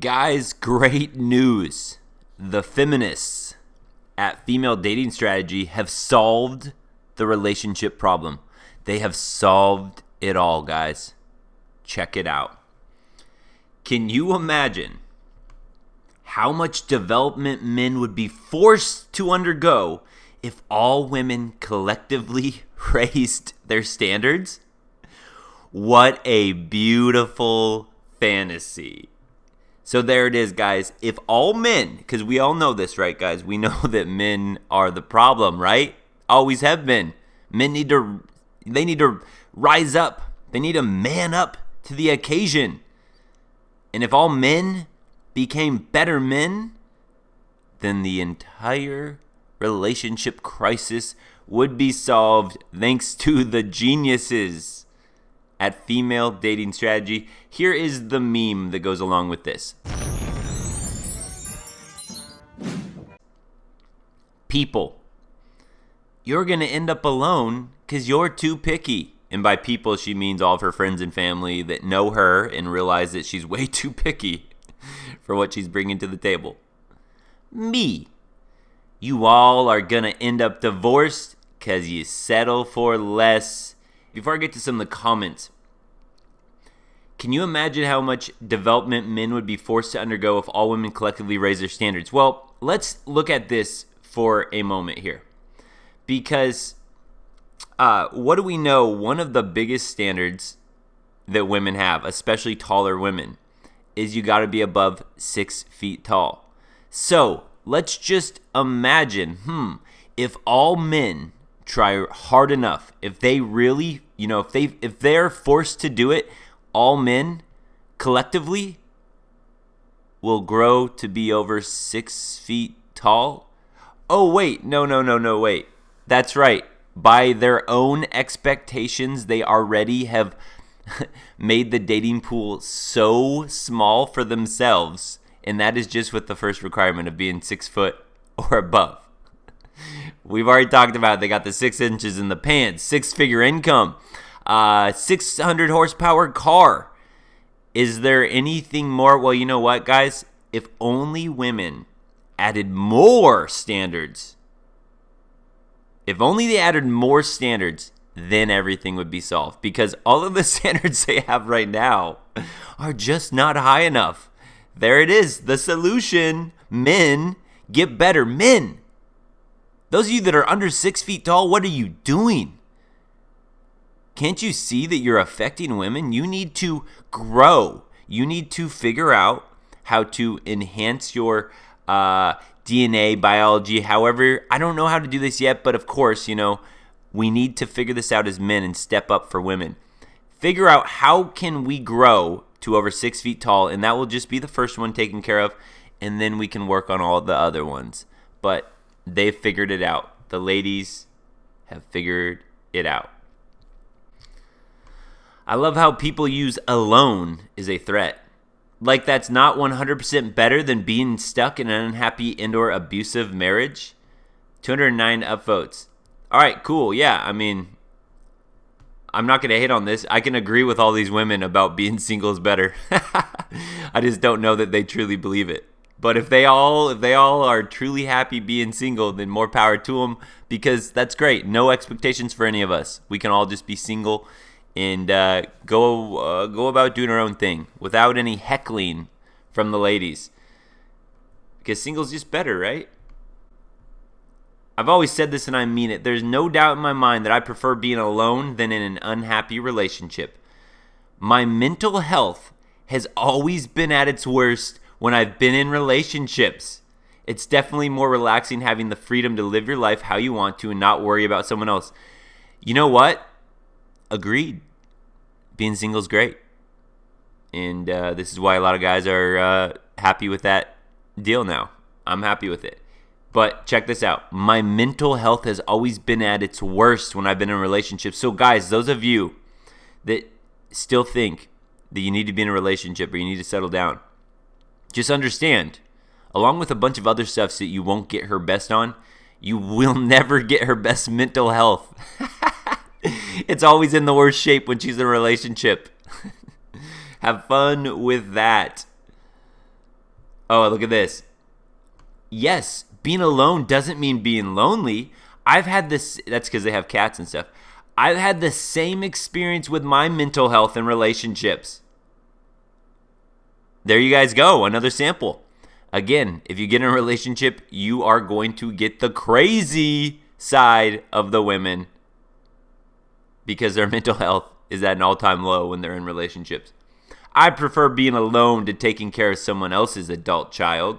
Guys, great news. The feminists at Female Dating Strategy have solved the relationship problem. They have solved it all, guys. Check it out. Can you imagine how much development men would be forced to undergo if all women collectively raised their standards? What a beautiful fantasy. So there it is, guys. If all men, because we all know this, right, guys? We know that men are the problem, right? Always have been. Men need to rise up. They need to man up to the occasion. And if all men became better men, then the entire relationship crisis would be solved thanks to the geniuses at Female Dating Strategy. Here is the meme that goes along with this. People, you're going to end up alone because you're too picky. And by people, she means all of her friends and family that know her and realize that she's way too picky for what she's bringing to the table. Me, you all are going to end up divorced because you settle for less. Before I get to some of the comments, can you imagine how much development men would be forced to undergo if all women collectively raise their standards? Well, let's look at this for a moment here. Because what do we know? One of the biggest standards that women have, especially taller women, is you got to be above 6 feet tall. So let's just imagine, if all men try hard enough, if they really, if they're forced to do it, all men collectively will grow to be over 6 feet tall. Oh, wait, no, wait. That's right. By their own expectations, they already have made the dating pool so small for themselves, and that is just with the first requirement of being 6 foot or above. We've already talked about they got the 6 inches in the pants, 6-figure income, 600 horsepower car. Is there anything more? Well, you know what, guys? If only women added more standards, if only they added more standards, then everything would be solved. Because all of the standards they have right now are just not high enough. There it is, the solution. Men, get better. Men, those of you that are under 6 feet tall, what are you doing? Can't you see that you're affecting women? You need to grow. You need to figure out how to enhance your DNA, biology, however. I don't know how to do this yet, but of course, we need to figure this out as men and step up for women. Figure out how can we grow to over 6 feet tall, and that will just be the first one taken care of, and then we can work on all the other ones. But they've figured it out. The ladies have figured it out. I love how people use alone as a threat. Like that's not 100% better than being stuck in an unhappy indoor abusive marriage. 209 upvotes. All right, cool. Yeah, I mean, I'm not going to hate on this. I can agree with all these women about being single is better. I just don't know that they truly believe it. But if they all are truly happy being single, then more power to them, because that's great. No expectations for any of us. We can all just be single and go about doing our own thing without any heckling from the ladies. Because single's just better, right? I've always said this and I mean it. There's no doubt in my mind that I prefer being alone than in an unhappy relationship. My mental health has always been at its worst when I've been in relationships. It's definitely more relaxing having the freedom to live your life how you want to and not worry about someone else. You know what? Agreed. Being single is great. And this is why a lot of guys are happy with that deal now. I'm happy with it. But check this out. My mental health has always been at its worst when I've been in relationships. So guys, those of you that still think that you need to be in a relationship or you need to settle down, just understand, along with a bunch of other stuff that you won't get her best on, you will never get her best mental health. It's always in the worst shape when she's in a relationship. Have fun with that. Oh, look at this. Yes, being alone doesn't mean being lonely. I've had this, that's because they have cats and stuff. I've had the same experience with my mental health and relationships. There you guys go, another sample. Again, if you get in a relationship, you are going to get the crazy side of the women because their mental health is at an all-time low when they're in relationships. I prefer being alone to taking care of someone else's adult child.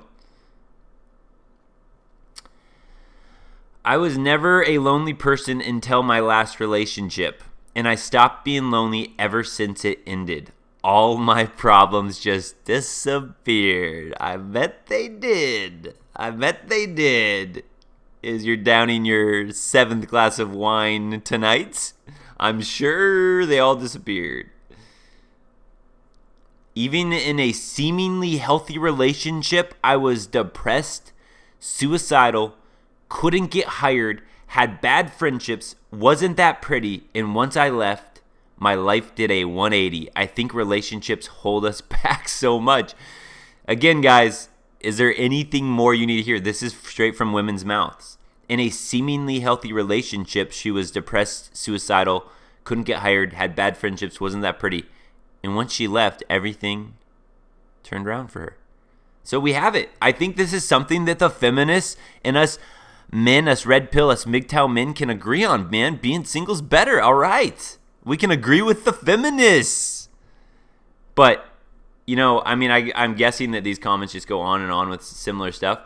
I was never a lonely person until my last relationship, and I stopped being lonely ever since it ended. All my problems just disappeared. I bet they did. I bet they did. Is you're downing your 7th glass of wine tonight? I'm sure they all disappeared. Even in a seemingly healthy relationship, I was depressed, suicidal, couldn't get hired, had bad friendships, wasn't that pretty, and once I left, my life did a 180. I think relationships hold us back so much. Again, guys, is there anything more you need to hear? This is straight from women's mouths. In a seemingly healthy relationship, she was depressed, suicidal, couldn't get hired, had bad friendships, wasn't that pretty. And once she left, everything turned around for her. So we have it. I think this is something that the feminists and us men, us red pill, us MGTOW men can agree on, man. Being single's better. All right. We can agree with the feminists. But, you know, I mean, I'm guessing that these comments just go on and on with similar stuff.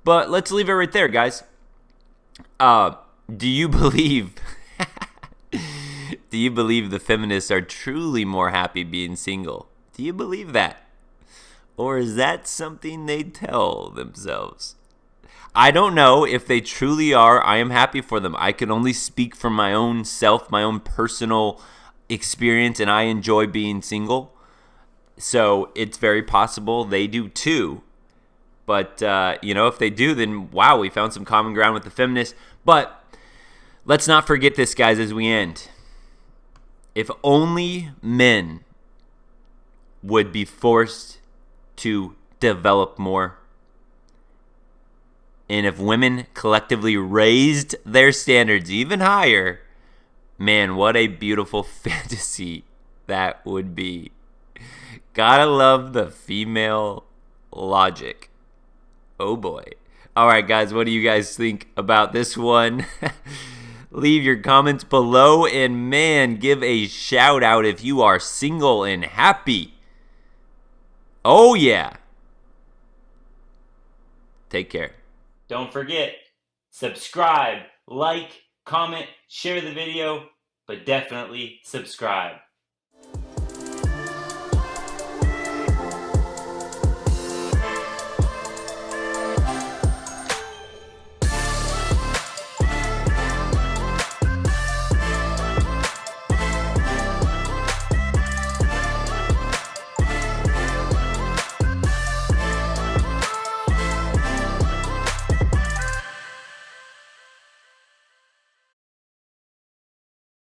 But let's leave it right there, guys. Do you believe... Do you believe the feminists are truly more happy being single? Do you believe that? Or is that something they tell themselves? I don't know if they truly are. I am happy for them. I can only speak from my own self, my own personal experience, and I enjoy being single. So it's very possible they do too. But, you know, if they do, then wow, we found some common ground with the feminists. But let's not forget this, guys, as we end. If only men would be forced to develop more, and if women collectively raised their standards even higher, man, what a beautiful fantasy that would be. Gotta love the female logic. Oh boy. All right, guys, what do you guys think about this one? Leave your comments below, and man, give a shout out if you are single and happy. Oh yeah. Take care. Don't forget, subscribe, like, comment, share the video, but definitely subscribe.